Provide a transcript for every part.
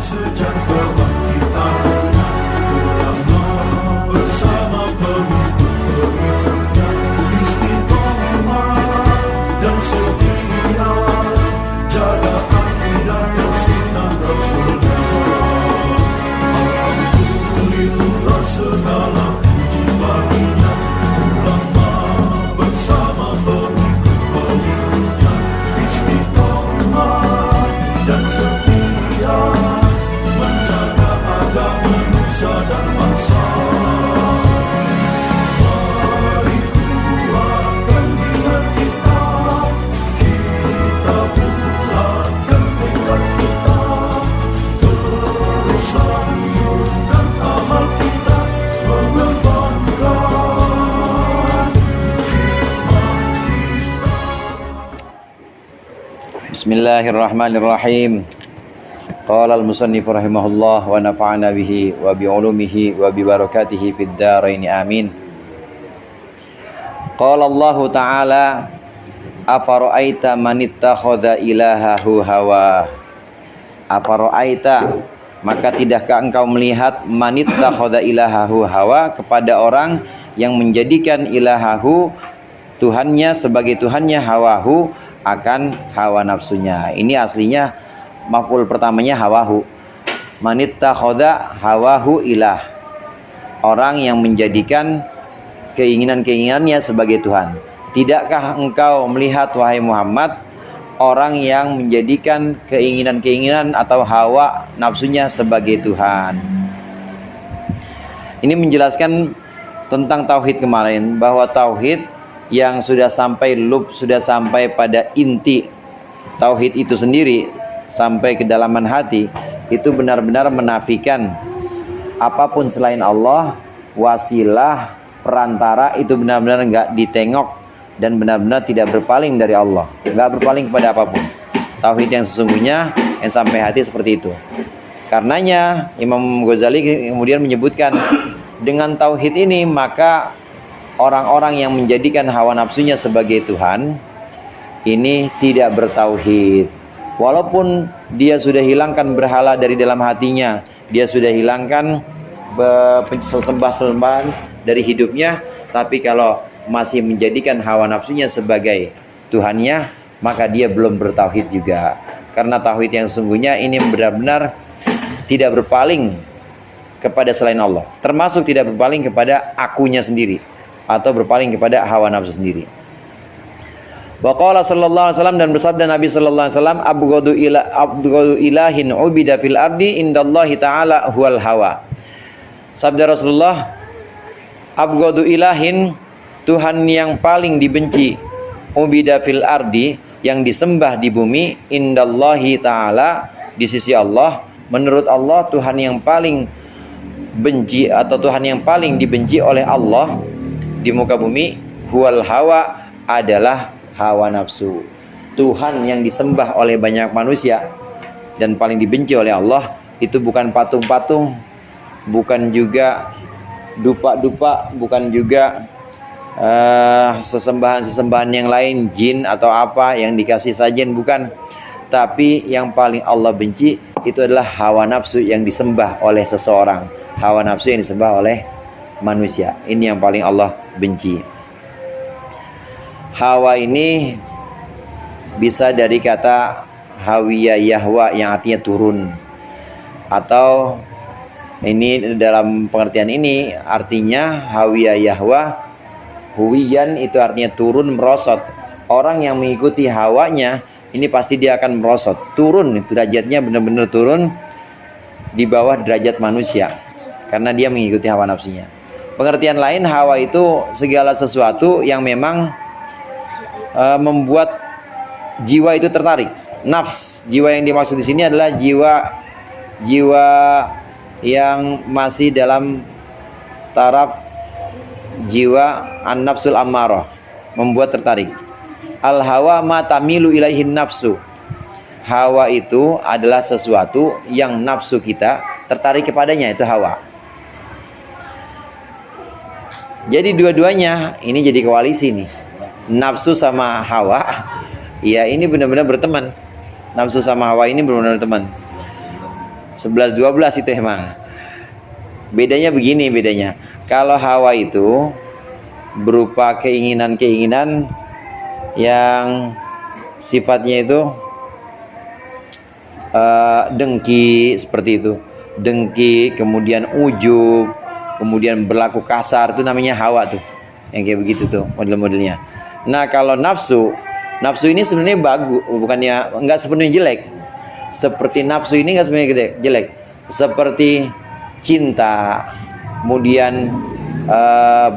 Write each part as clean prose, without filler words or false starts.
sejak kebangkitannya, ulama bersama pengikut-pengikutnya, istiqomah dan setia, jaga akidah dan sunnah Rasulnya. Alhamdulillah segala puji baginya, ulama bersama pengikut-pengikutnya, istiqomah dan setia, menjaga agama nusa dan bangsa. Mari kuatkan niat kita, kita bulatkan tekad kita, terus lanjutkan amal kita, mengembangkan hikmah kita. Bismillahirrahmanirrahim. Qala al-musannif rahimahullah wa nafa'ana bihi wa bi'ulumihi wa bi barakatihi fid dharain amin. Qala Allah Ta'ala, afara'aita man ittakhadha ilahahu hawa. Afara'aita, maka tidakkah engkau melihat man ittakhadha ilahahu hawa, kepada orang yang menjadikan ilahahu, Tuhannya, sebagai Tuhannya, hawahu, akan hawa nafsunya. Ini aslinya maf'ul pertamanya hawahu. Manittakhadha hawahu ilah, orang yang menjadikan keinginan-keinginannya sebagai Tuhan. Tidakkah engkau melihat, wahai Muhammad, orang yang menjadikan keinginan-keinginan atau hawa nafsunya sebagai Tuhan? Ini menjelaskan tentang tauhid kemarin, bahwa tauhid yang sudah sampai sudah sampai pada inti tauhid itu sendiri, sampai kedalaman hati, itu benar-benar menafikan apapun selain Allah, wasilah, perantara, itu benar-benar enggak ditengok dan benar-benar tidak berpaling dari Allah, enggak berpaling kepada apapun. Tauhid yang sesungguhnya yang sampai hati seperti itu. Karenanya Imam Ghazali kemudian menyebutkan, dengan tauhid ini maka orang-orang yang menjadikan hawa nafsunya sebagai Tuhan ini tidak bertauhid. Walaupun dia sudah hilangkan berhala dari dalam hatinya, dia sudah hilangkan sembah-sembahan dari hidupnya, tapi kalau masih menjadikan hawa nafsunya sebagai Tuhannya, maka dia belum bertauhid juga. Karena tauhid yang sesungguhnya ini benar-benar tidak berpaling kepada selain Allah, termasuk tidak berpaling kepada akunya sendiri, atau berpaling kepada hawa nafsu sendiri. Wa qala sallallahu alaihi wasallam, dan bersabda Nabi sallallahu alaihi wasallam, abghadu ilahin ubida fil ardi indallahi ta'ala huwal hawa. Sabda Rasulullah, abghadu ilahin, Tuhan yang paling dibenci, ubida fil ardi, yang disembah di bumi, indallahi ta'ala, di sisi Allah, menurut Allah Tuhan yang paling benci atau Tuhan yang paling dibenci oleh Allah di muka bumi, huwal hawa, adalah hawa nafsu. Tuhan yang disembah oleh banyak manusia dan paling dibenci oleh Allah itu bukan patung-patung, bukan juga dupa-dupa, bukan juga sesembahan-sesembahan yang lain, jin atau apa yang dikasih sajen, bukan. Tapi yang paling Allah benci itu adalah hawa nafsu yang disembah oleh seseorang, hawa nafsu yang disembah oleh manusia. Ini yang paling Allah benci. Hawa ini bisa dari kata hawiya yahwa, yang artinya turun, atau ini dalam pengertian ini artinya hawiya yahwa, huwiyan itu artinya turun, merosot. Orang yang mengikuti hawanya ini pasti dia akan merosot, turun, derajatnya benar-benar turun di bawah derajat manusia, karena dia mengikuti hawa nafsunya. Pengertian lain, hawa itu segala sesuatu yang memang membuat jiwa itu tertarik. Nafs, jiwa yang dimaksud di sini adalah jiwa yang masih dalam taraf jiwa an-nafsul ammarah, membuat tertarik. Al-hawa ma tamilu ilaihin nafsu. Hawa itu adalah sesuatu yang nafsu kita tertarik kepadanya, itu hawa. Jadi dua-duanya ini jadi koalisi nih. Nafsu sama hawa, ya ini benar-benar berteman. Nafsu sama hawa ini benar-benar berteman. 11-12 itu emang. Bedanya begini bedanya. Kalau hawa itu berupa keinginan-keinginan yang sifatnya itu dengki seperti itu. Dengki, kemudian ujub, kemudian berlaku kasar, itu namanya hawa tuh. Yang kayak begitu tuh model-modelnya. Nah, kalau nafsu ini sebenarnya bagus, bukannya enggak sepenuhnya jelek. Seperti nafsu ini enggak sepenuhnya jelek. Seperti cinta, kemudian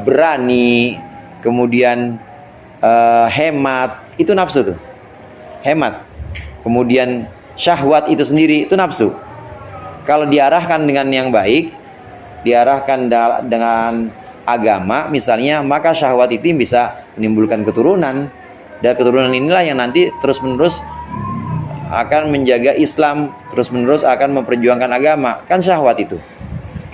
berani, kemudian hemat, itu nafsu tuh. Hemat. Kemudian syahwat itu sendiri itu nafsu. Kalau diarahkan dengan yang baik, diarahkan dengan agama misalnya, maka syahwat itu bisa menimbulkan keturunan. Dan keturunan inilah yang nanti terus-menerus akan menjaga Islam, terus-menerus akan memperjuangkan agama. Kan syahwat itu.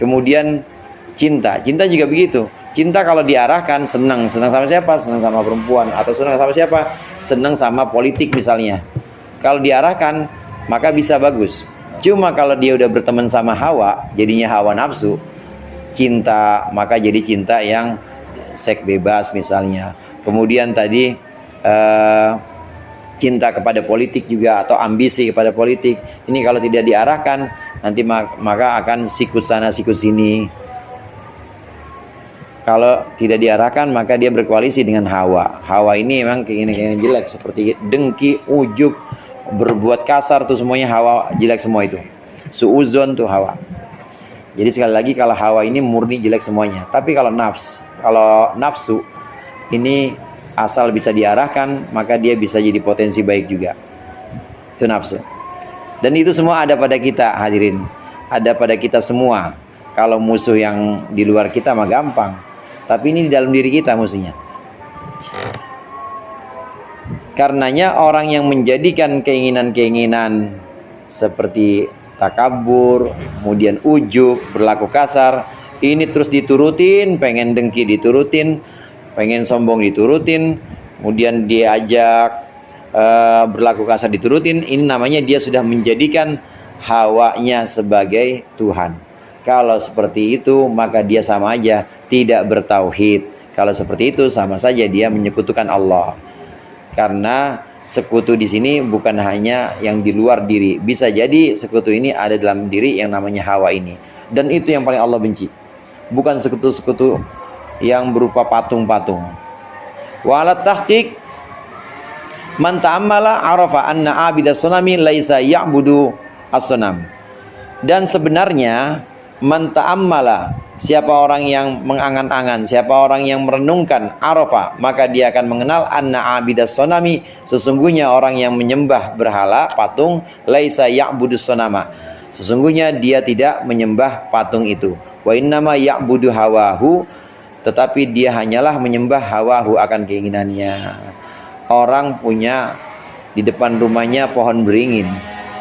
Kemudian cinta juga begitu. Cinta kalau diarahkan senang sama siapa? Senang sama perempuan. Atau senang sama siapa? Senang sama politik misalnya. Kalau diarahkan maka bisa bagus. Cuma kalau dia udah berteman sama hawa, jadinya hawa nafsu, cinta, maka jadi cinta yang seks bebas misalnya. Kemudian tadi cinta kepada politik juga, atau ambisi kepada politik. Ini kalau tidak diarahkan, nanti maka akan sikut sana sikut sini. Kalau tidak diarahkan, maka dia berkoalisi dengan hawa. Hawa ini memang keinginan jelek, seperti dengki, ujub, berbuat kasar, tuh semuanya hawa jelek semua itu. Suuzon tuh hawa. Jadi sekali lagi, kalau hawa ini murni jelek semuanya. Tapi kalau nafsu ini asal bisa diarahkan, maka dia bisa jadi potensi baik juga. Itu nafsu. Dan itu semua ada pada kita, hadirin. Ada pada kita semua. Kalau musuh yang di luar kita mah gampang. Tapi ini di dalam diri kita musuhnya. Karenanya orang yang menjadikan keinginan-keinginan seperti takabur, kemudian ujub, berlaku kasar, ini terus diturutin, pengen dengki diturutin, pengen sombong diturutin, kemudian diajak berlaku kasar diturutin, ini namanya dia sudah menjadikan hawanya sebagai Tuhan. Kalau seperti itu, maka dia sama aja tidak bertauhid. Kalau seperti itu, sama saja dia menyekutukan Allah. Karena sekutu di sini bukan hanya yang di luar diri. Bisa jadi sekutu ini ada dalam diri yang namanya hawa ini. Dan itu yang paling Allah benci. Bukan sekutu-sekutu yang berupa patung-patung. Wa ala tahqiq man ta'ammala arafa anna abidas sunami laisa ya'budu as-sunam. Dan sebenarnya man ta'ammala, siapa orang yang mengangan-angan, siapa orang yang merenungkan, arafa, maka dia akan mengenal anna abidas sonami, sesungguhnya orang yang menyembah berhala, patung, laisa ya'budus sonama, sesungguhnya dia tidak menyembah patung itu. Wa innama ya'budu hawahu, tetapi dia hanyalah menyembah hawahu, akan keinginannya. Orang punya di depan rumahnya pohon beringin.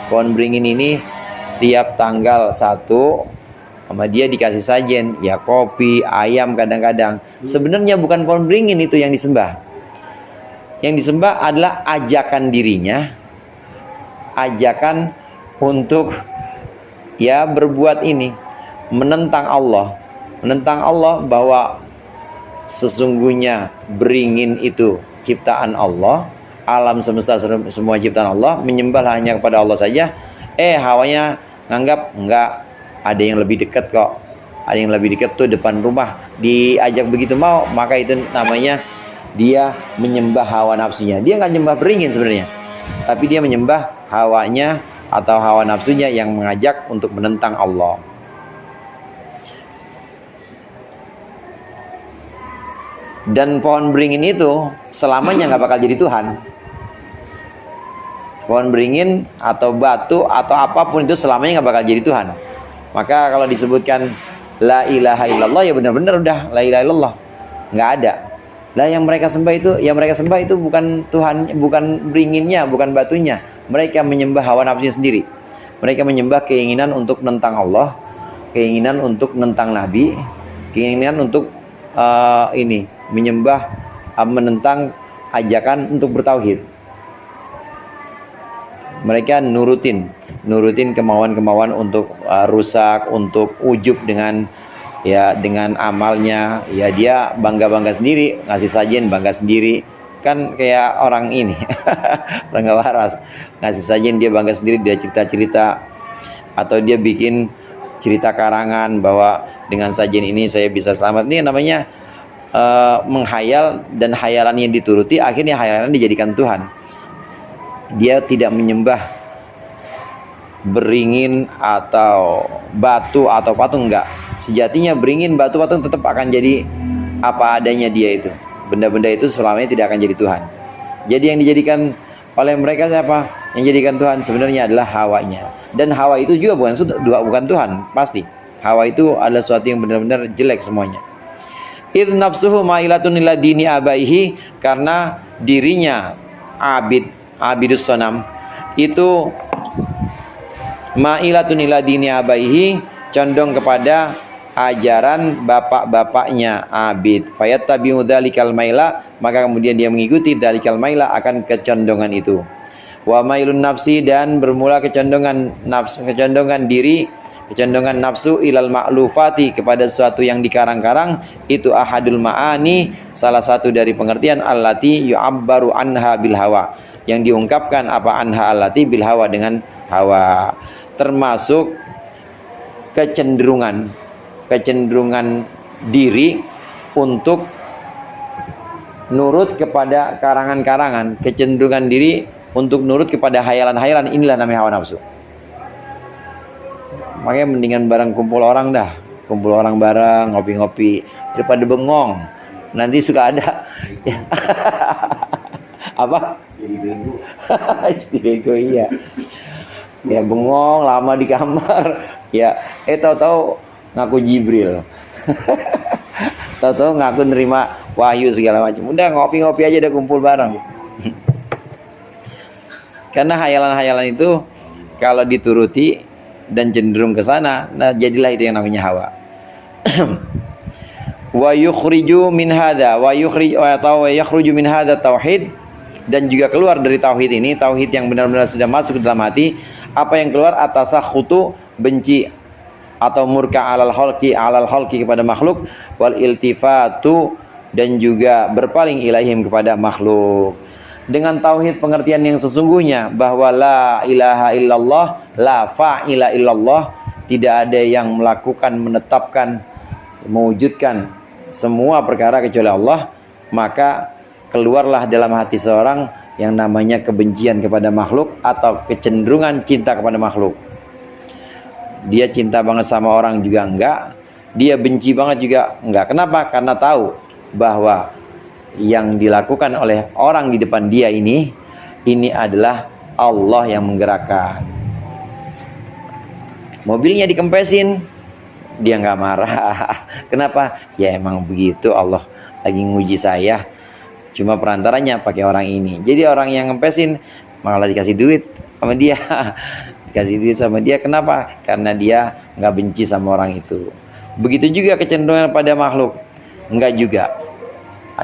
Pohon beringin ini setiap tanggal 1 sama dia dikasih sajen, ya kopi, ayam kadang-kadang. Sebenarnya bukan pohon beringin itu yang disembah. Yang disembah adalah ajakan dirinya, ajakan untuk ya berbuat ini, menentang Allah bahwa sesungguhnya beringin itu ciptaan Allah, alam semesta semua ciptaan Allah, menyembah hanya kepada Allah saja. Hawanya nganggap enggak, ada yang lebih dekat kok, ada yang lebih dekat tuh depan rumah, diajak begitu mau, maka itu namanya dia menyembah hawa nafsunya. Dia nggak nyembah beringin sebenarnya, tapi dia menyembah hawanya atau hawa nafsunya yang mengajak untuk menentang Allah. Dan pohon beringin itu selamanya nggak bakal jadi Tuhan. Pohon beringin atau batu atau apapun itu selamanya nggak bakal jadi Tuhan. Maka kalau disebutkan la ilaha illallah, ya benar-benar udah la ilaha illallah, nggak ada. Lah yang mereka sembah itu bukan Tuhan, bukan beringinnya, bukan batunya. Mereka menyembah hawa nafsunya sendiri. Mereka menyembah keinginan untuk menentang Allah, keinginan untuk menentang Nabi, keinginan untuk menyembah, menentang ajakan untuk bertauhid. Mereka nurutin nurutin kemauan-kemauan untuk rusak, untuk ujub dengan dengan amalnya. Ya dia bangga-bangga sendiri, ngasih sajian bangga sendiri. Kan kayak orang ini orang nggak waras, ngasih sajian dia bangga sendiri, dia cerita-cerita, atau dia bikin cerita karangan bahwa dengan sajian ini saya bisa selamat. Ini namanya menghayal, dan hayalannya dituruti, akhirnya hayalan dijadikan Tuhan. Dia tidak menyembah beringin atau batu atau patung, enggak. Sejatinya beringin, batu, patung tetap akan jadi apa adanya dia itu. Benda-benda itu selamanya tidak akan jadi Tuhan. Jadi yang dijadikan oleh mereka siapa? Yang jadikan Tuhan sebenarnya adalah hawanya. Dan hawa itu juga bukan Tuhan, pasti. Hawa itu adalah sesuatu yang benar-benar jelek semuanya. Idh nafsuhu ma'ilatun ila dini abaihi, karena dirinya abidus sonam itu ma'ilatun ila dini abaihi, condong kepada ajaran bapak-bapaknya Abid. Fayattabi'u dzalikal maila, maka kemudian dia mengikuti dzalikal maila, akan kecondongan itu. Wa mailun nafsi, dan bermula kecondongan nafsu, kecondongan diri, kecondongan nafsu ilal ma'lufati, kepada sesuatu yang dikarang-karang. Itu ahadul ma'ani, salah satu dari pengertian allati yu'abbaru anha bil hawa, yang diungkapkan apa anha allati bil hawa, dengan hawa. Termasuk kecenderungan diri untuk nurut kepada karangan-karangan, kecenderungan diri untuk nurut kepada hayalan-hayalan. Inilah namanya hawa nafsu. Makanya mendingan bareng kumpul orang dah, kumpul orang bareng, ngopi-ngopi, daripada bengong. Nanti suka ada apa? Jadi bego. Jadi bego, iya. Ya bengong lama di kamar, ya tahu-tahu ngaku Jibril. Tahu-tahu ngaku nerima wahyu segala macam. Udah ngopi-ngopi aja, udah kumpul bareng. Karena hayalan-hayalan itu kalau dituruti dan cenderung ke sana, nah jadilah itu yang namanya hawa. Wa yukhriju min hadza wa yakhruju min hadza tauhid, dan juga keluar dari tauhid ini, tauhid yang benar-benar sudah masuk ke dalam hati. Apa yang keluar? Atasakhutu, benci atau murka alal khalqi kepada makhluk, wal iltifatu, dan juga berpaling ilaihim kepada makhluk. Dengan tauhid pengertian yang sesungguhnya, bahwa la ilaha illallah, la fa'ila illallah, tidak ada yang melakukan, menetapkan, mewujudkan semua perkara kecuali Allah, maka keluarlah dalam hati seorang yang namanya kebencian kepada makhluk atau kecenderungan cinta kepada makhluk. Dia cinta banget sama orang juga enggak, dia benci banget juga enggak. Kenapa? Karena tahu bahwa yang dilakukan oleh orang di depan dia ini adalah Allah yang menggerakkan. Mobilnya dikempesin, dia nggak marah. Kenapa? Ya emang begitu, Allah lagi nguji saya. Cuma perantaranya pakai orang ini. Jadi orang yang ngempesin malah dikasih duit sama dia. Dikasih duit sama dia. Kenapa? Karena dia nggak benci sama orang itu. Begitu juga kecenderungan pada makhluk. Enggak juga.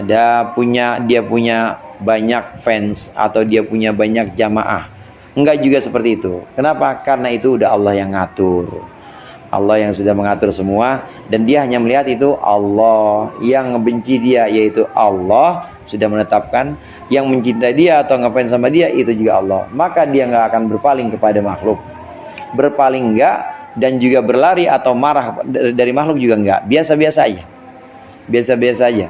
Dia punya banyak fans atau dia punya banyak jamaah. Enggak juga seperti itu. Kenapa? Karena itu udah Allah yang ngatur. Allah yang sudah mengatur semua, dan dia hanya melihat itu Allah. Yang benci dia yaitu Allah sudah menetapkan, yang mencintai dia atau ngefans sama dia itu juga Allah. Maka dia nggak akan berpaling kepada makhluk. Berpaling enggak, dan juga berlari atau marah dari makhluk juga enggak. Biasa-biasa aja. Biasa-biasa aja.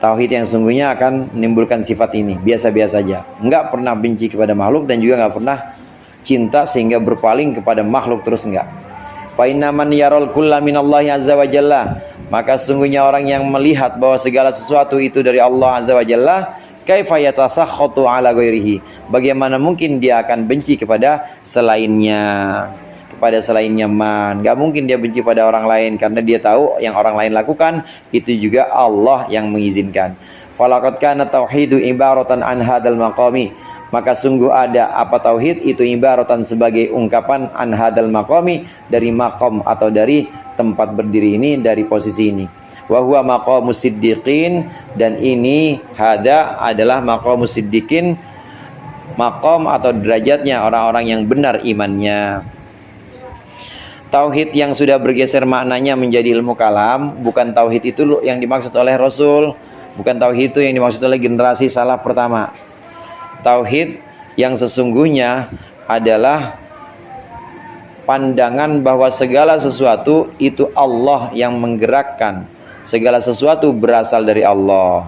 Tauhid yang sungguhnya akan menimbulkan sifat ini, biasa-biasa aja. Enggak pernah benci kepada makhluk, dan juga enggak pernah cinta sehingga berpaling kepada makhluk terus, enggak. Fa inna man yaral kulla minallahi azza wa jalla, maka sungguhnya orang yang melihat bahwa segala sesuatu itu dari Allah azza wa jalla, kaifa yatasakhatu ala ghairihi, bagaimana mungkin dia akan benci kepada selainnya, man. Gak mungkin dia benci pada orang lain, karena dia tahu yang orang lain lakukan itu juga Allah yang mengizinkan. Falaqad kana tauhidu ibaratan an hadzal maqami, maka sungguh ada apa tauhid itu ibaratan sebagai ungkapan an hadzal maqami, dari maqam atau dari tempat berdiri ini, dari posisi ini. Wa huwa maqamus siddiqin, dan ini hada adalah maqamus siddiqin, makom atau derajatnya orang-orang yang benar imannya. Tauhid yang sudah bergeser maknanya menjadi ilmu kalam, bukan tauhid itu yang dimaksud oleh Rasul, bukan tauhid itu yang dimaksud oleh generasi salaf pertama. Tauhid yang sesungguhnya adalah pandangan bahwa segala sesuatu itu Allah yang menggerakkan, segala sesuatu berasal dari Allah.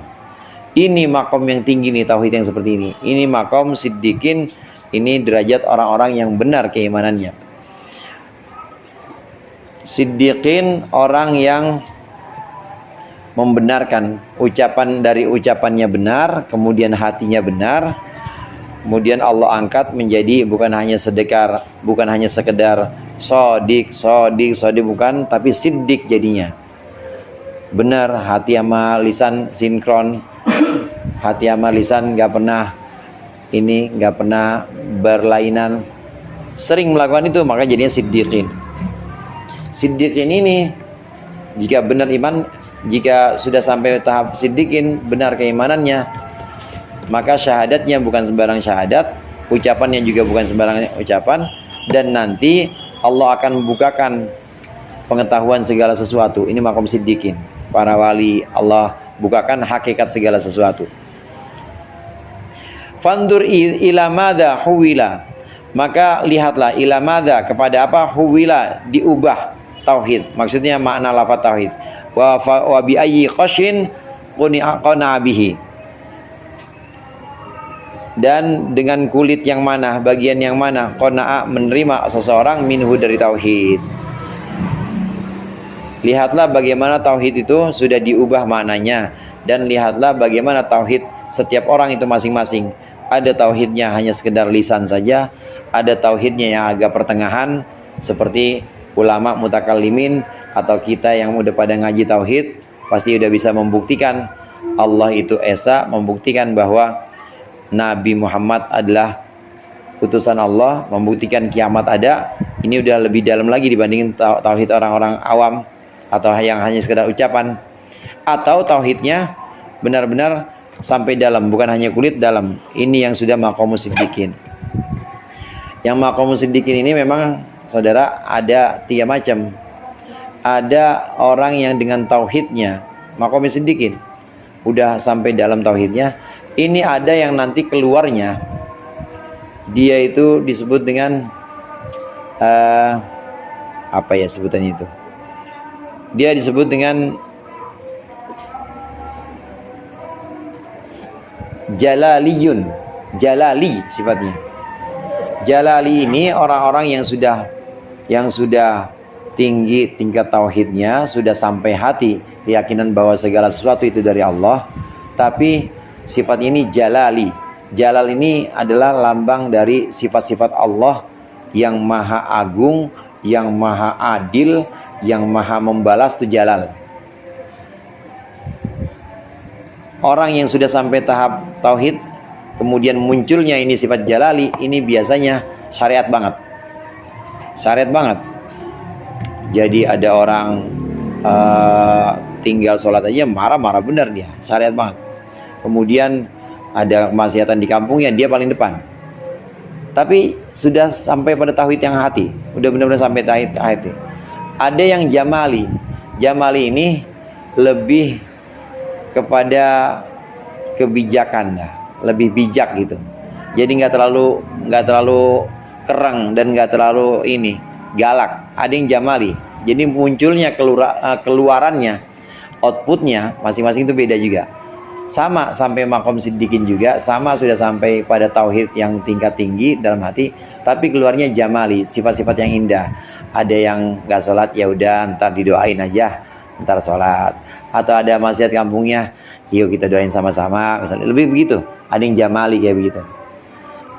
Ini makom yang tinggi nih, tauhid yang seperti ini. Ini makom siddiqin, ini derajat orang-orang yang benar keimanannya. Siddiqin orang yang membenarkan ucapan dari ucapannya benar, kemudian hatinya benar, kemudian Allah angkat menjadi bukan hanya sedekar, bukan hanya sekedar sodik, bukan, tapi siddiq jadinya. Benar, hati sama lisan sinkron, hati sama lisan nggak pernah berlainan, sering melakukan itu, maka jadinya siddiqin. Siddiqin ini jika benar iman, jika sudah sampai tahap siddiqin benar keimanannya, maka syahadatnya bukan sembarang syahadat, ucapannya juga bukan sembarang ucapan, dan nanti Allah akan membukakan pengetahuan segala sesuatu. Ini makom siddiqin. Para wali Allah bukakan hakikat segala sesuatu. Fandur ila madza huwila, maka lihatlah ila madza, kepada apa, huwila, diubah tauhid. Maksudnya makna lafaz tauhid. Wa bi ayyi qashin qana bihi, dan dengan kulit yang mana, bagian yang mana qana'a, menerima seseorang minhu, dari tauhid. Lihatlah bagaimana tauhid itu sudah diubah maknanya, dan lihatlah bagaimana tauhid setiap orang itu masing-masing. Ada tauhidnya hanya sekedar lisan saja, ada tauhidnya yang agak pertengahan seperti ulama mutakallimin atau kita yang udah pada ngaji tauhid pasti udah bisa membuktikan Allah itu esa, membuktikan bahwa Nabi Muhammad adalah utusan Allah, membuktikan kiamat ada. Ini udah lebih dalam lagi dibandingin tauhid orang-orang awam atau yang hanya sekedar ucapan. Atau tauhidnya benar-benar sampai dalam, bukan hanya kulit dalam. Ini yang sudah maqamus siddiqin. Yang maqamus siddiqin ini memang saudara ada 3 macam. Ada orang yang dengan tauhidnya maqamus siddiqin udah sampai dalam tauhidnya. Ini ada yang nanti keluarnya dia itu disebut dengan apa ya sebutannya itu? Dia disebut dengan jalaliyun, jalali sifatnya. Jalali ini orang-orang yang sudah tinggi tingkat tauhidnya, sudah sampai hati keyakinan bahwa segala sesuatu itu dari Allah, tapi sifatnya ini jalali. Jalal ini adalah lambang dari sifat-sifat Allah yang maha agung, yang maha adil, yang maha membalas, itu jalal. Orang yang sudah sampai tahap tauhid kemudian munculnya ini sifat jalali, ini biasanya syariat banget. Syariat banget. Jadi ada orang tinggal sholat aja marah-marah benar dia, syariat banget. Kemudian ada kemaksiatan di kampungnya, dia paling depan. Tapi sudah sampai pada tauhid yang hati, udah benar-benar sampai tauhid hati. Ada yang jamali. Jamali ini lebih kepada kebijakan, lebih bijak gitu. Jadi nggak terlalu kereng dan nggak terlalu galak. Ada yang jamali. Jadi munculnya keluarannya, outputnya masing-masing itu beda juga. Sama sampai makom siddiqin juga, sama sudah sampai pada tauhid yang tingkat tinggi dalam hati, tapi keluarnya jamali, sifat-sifat yang indah. Ada yang nggak sholat, ya udah ntar didoain aja, ntar sholat. Atau ada maksiat kampungnya, yuk kita doain sama-sama, misalnya lebih begitu. Ada yang jamali kayak begitu.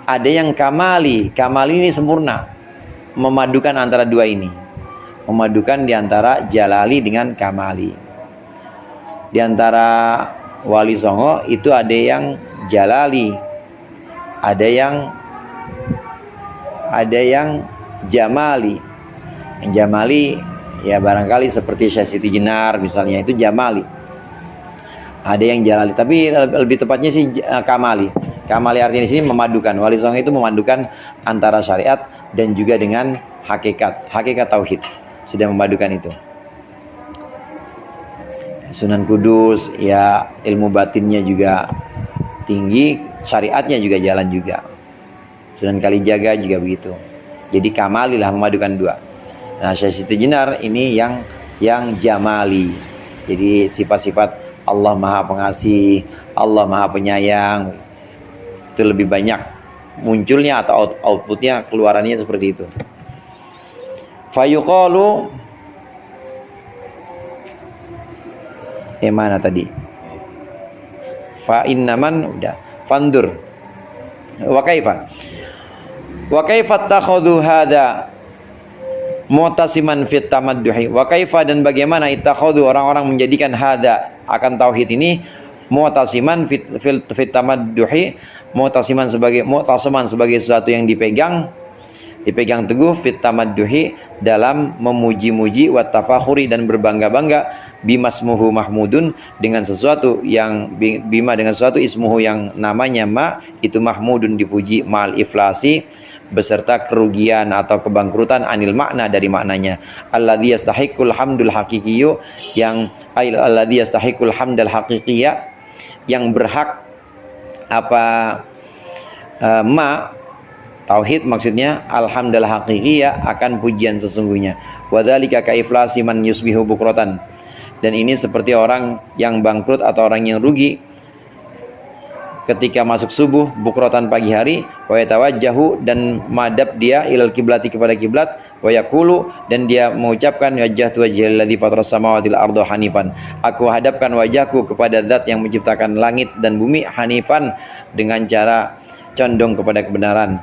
Ada yang kamali. Kamali ini sempurna, memadukan antara dua ini, memadukan diantara jalali dengan kamali. Di antara wali songo itu ada yang jalali, ada yang jamali. Yang jamali ya barangkali seperti Syekh Siti Jenar misalnya, itu jamali. Ada yang jalali, tapi lebih tepatnya sih kamali. Kamali artinya di sini memadukan. Wali songo itu memadukan antara syariat dan juga dengan hakikat tauhid. Sudah memadukan itu. Sunan Kudus ya ilmu batinnya juga tinggi, syariatnya juga jalan juga. Sunan Kalijaga juga begitu. Jadi kamalilah memadukan dua. Nah, Syekh Siti Jenar ini yang jamali. Jadi sifat-sifat Allah Maha Pengasih, Allah Maha Penyayang itu lebih banyak munculnya atau outputnya, keluarannya seperti itu. Fayuqalu mana tadi? Fa innaman udah fandur. Wa kaifa takhudhu hada mu'tasiman fit tamadduhi. Wa kaifa dan bagaimana ittakhadhu orang-orang menjadikan hada akan tauhid ini mu'tasiman fit tamadduhi, mu'tasiman sebagai sesuatu yang dipegang teguh, fit tamadduhi dalam memuji-muji, wa tafakhuri dan berbangga-bangga, bimasmuhu mahmudun dengan sesuatu yang bima dengan sesuatu ismuhu yang namanya ma itu mahmudun dipuji, mal iflasi beserta kerugian atau kebangkrutan, anil makna dari maknanya, alladzi yastahiqul hamdul haqiqiyyu yang alladzi yastahiqul hamdal haqiqiyya yang berhak ma tauhid maksudnya alhamdal haqiqiyya akan pujian sesungguhnya, wadzalika ka iflasi man yusbihu bukratan dan ini seperti orang yang bangkrut atau orang yang rugi ketika masuk subuh, bukrotan pagi hari, wa yatawajjahu dan madhab dia ilal kiblati kepada kiblat, wa yaqulu dan dia mengucapkan wajjahtu wajhiyal ladzi fataras samawati wal arda hanifan. Aku hadapkan wajahku kepada zat yang menciptakan langit dan bumi hanifan dengan cara condong kepada kebenaran.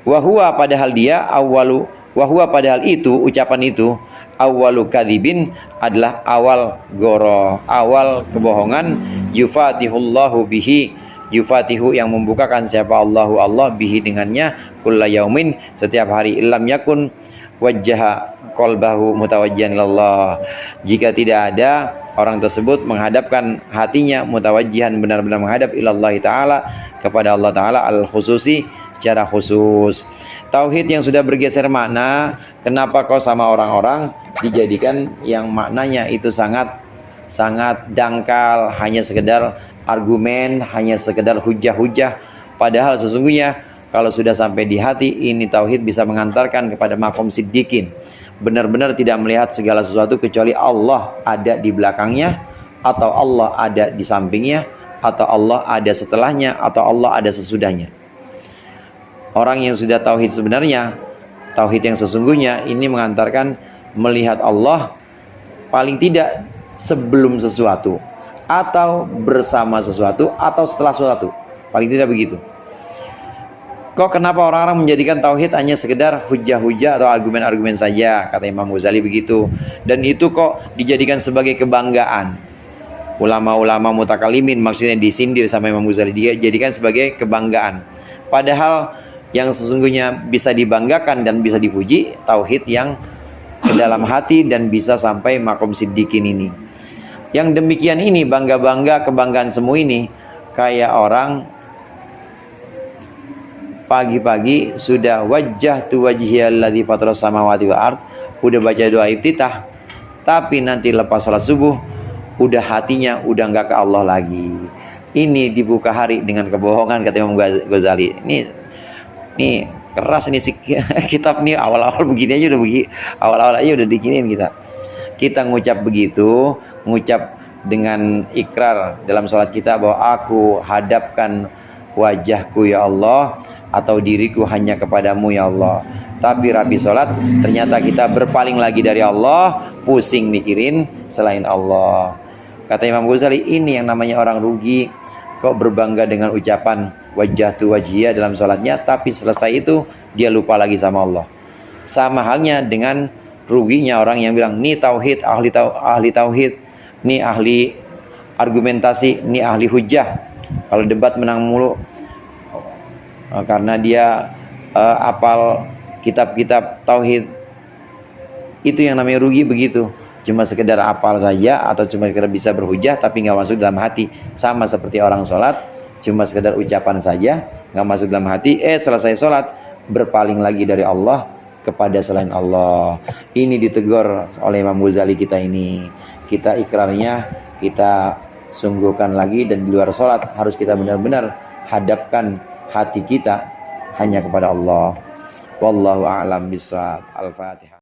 Wa huwa padahal dia awwalu wa huwa padahal itu ucapan itu awwalu kadzibin adalah awal goro, awal kebohongan, yufatihullahu bihi yufatihu yang membukakan siapa Allah bihi dengannya kulla yaumin setiap hari, illam yakun wajjaha qalbahu mutawajjihan ilallah jika tidak ada orang tersebut menghadapkan hatinya mutawajjihan benar-benar menghadap ilallah taala kepada Allah taala al khususi secara khusus. Tauhid yang sudah bergeser makna, kenapa kok sama orang-orang dijadikan yang maknanya itu sangat dangkal, hanya sekedar argumen, hanya sekedar hujah-hujah, padahal sesungguhnya kalau sudah sampai di hati ini tauhid bisa mengantarkan kepada makom siddiqin, benar-benar tidak melihat segala sesuatu kecuali Allah ada di belakangnya, atau Allah ada di sampingnya, atau Allah ada setelahnya, atau Allah ada sesudahnya. Orang yang sudah tauhid sebenarnya, tauhid yang sesungguhnya ini mengantarkan melihat Allah paling tidak sebelum sesuatu, atau bersama sesuatu, atau setelah sesuatu, paling tidak begitu. Kok kenapa orang-orang menjadikan tauhid hanya sekedar hujah-hujah atau argumen-argumen saja, kata Imam Ghazali begitu, dan itu kok dijadikan sebagai kebanggaan. Ulama-ulama mutakalimin maksudnya disindir sama Imam Ghazali, dijadikan sebagai kebanggaan, padahal yang sesungguhnya bisa dibanggakan dan bisa dipuji tauhid yang ke dalam hati dan bisa sampai makom siddiqin ini. Yang demikian ini bangga-bangga, kebanggaan semu ini kayak orang pagi-pagi sudah wajjahtu wajhiyal ladzi fataras samawati wal ard, udah baca doa iftitah, tapi nanti lepas salat subuh udah hatinya udah enggak ke Allah lagi. Ini dibuka hari dengan kebohongan, kata Imam Ghazali. Ini keras ini kitab nih, awal-awal begini aja udah awal-awal aja udah diginiin kita ngucap begitu, ngucap dengan ikrar dalam salat kita bahwa aku hadapkan wajahku ya Allah atau diriku hanya kepadamu ya Allah. Tapi rapi salat ternyata kita berpaling lagi dari Allah, pusing mikirin selain Allah. Kata Imam Ghazali, ini yang namanya orang rugi. Kok berbangga dengan ucapan wajjahtu wajhiyah dalam sholatnya, tapi selesai itu dia lupa lagi sama Allah. Sama halnya dengan ruginya orang yang bilang nih tauhid, ahli tauhid, nih ahli argumentasi, nih ahli hujah. Kalau debat menang mulu karena dia apal kitab-kitab tauhid. Itu yang namanya rugi begitu. Cuma sekedar apal saja atau cuma sekedar bisa berhujah tapi nggak masuk dalam hati. Sama seperti orang sholat cuma sekedar ucapan saja, nggak masuk dalam hati, selesai sholat berpaling lagi dari Allah kepada selain Allah. Ini ditegur oleh Imam Ghazali kita ini. Kita ikrarnya kita sungguhkan lagi, dan di luar sholat harus kita benar-benar hadapkan hati kita hanya kepada Allah. Wallahu a'lam bishawab. Al-Fatihah.